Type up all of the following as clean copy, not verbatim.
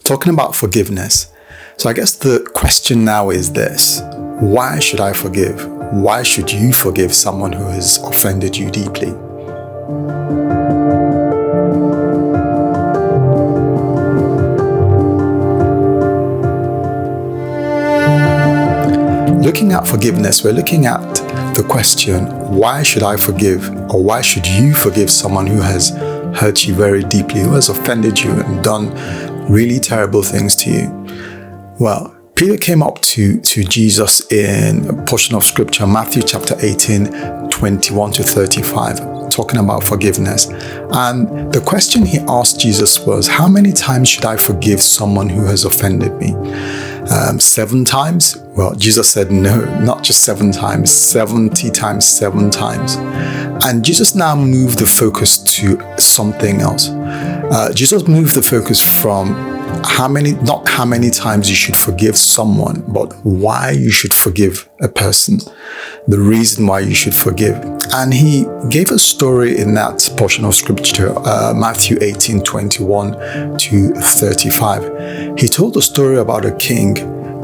talking about forgiveness. So I guess the question now is this: why should I forgive? Why should you forgive someone who has offended you deeply? Looking at forgiveness, we're looking at the question, why should I forgive, or why should you forgive someone who has hurt you very deeply, who has offended you and done really terrible things to you? Well, Peter came up to Jesus in a portion of scripture, Matthew chapter 18, 21 to 35, talking about forgiveness. And the question he asked Jesus was, how many times should I forgive someone who has offended me? 7 times? Well, Jesus said, no, not just 7 times, 70 times, 7 times. And Jesus now moved the focus to something else. Jesus moved the focus from not how many times you should forgive someone, but why you should forgive a person, the reason why you should forgive. And he gave a story in that portion of scripture, Matthew 18, 21 to 35. He told a story about a king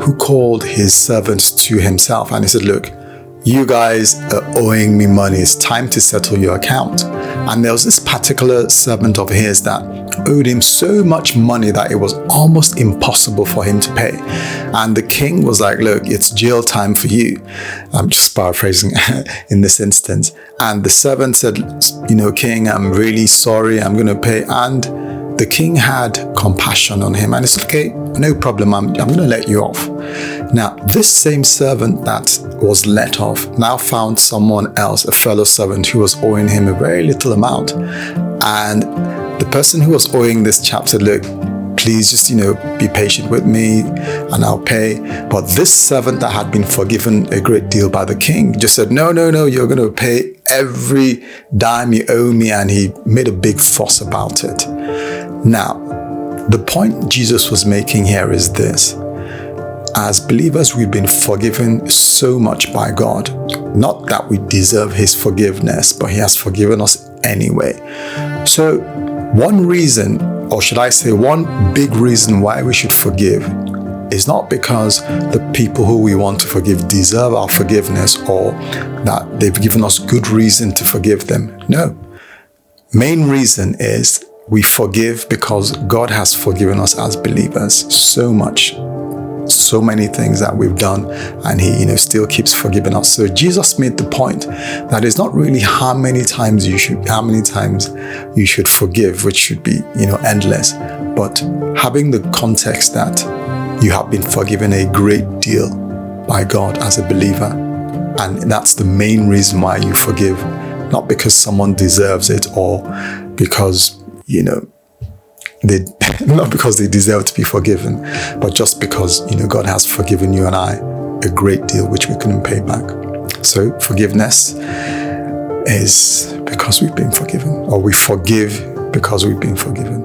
who called his servants to himself, and he said, look, you guys are owing me money. It's time to settle your account. And there was this particular servant of his that owed him so much money that it was almost impossible for him to pay. And the king was like, look, it's jail time for you. I'm just paraphrasing in this instance. And the servant said, king, I'm really sorry, I'm going to pay. And the king had compassion on him and he said, okay, no problem, I'm going to let you off. Now, this same servant that was let off now found someone else, a fellow servant, who was owing him a very little amount. And the person who was owing this chap said, look, please just, be patient with me and I'll pay. But this servant that had been forgiven a great deal by the king just said, no, you're going to pay every dime you owe me. And he made a big fuss about it. Now, the point Jesus was making here is this. As believers, we've been forgiven so much by God. Not that we deserve his forgiveness, but he has forgiven us anyway. So one reason, or should I say one big reason why we should forgive is not because the people who we want to forgive deserve our forgiveness or that they've given us good reason to forgive them. No. Main reason is we forgive because God has forgiven us as believers so much. So many things that we've done, and he still keeps forgiving us. So Jesus made the point that it's not really how many times you should forgive, which should be endless, but having the context that you have been forgiven a great deal by God as a believer, and that's the main reason why you forgive, not because someone deserves it or because not because they deserve to be forgiven, but just because, God has forgiven you and I a great deal, which we couldn't pay back. So forgiveness is because we've been forgiven, or we forgive because we've been forgiven.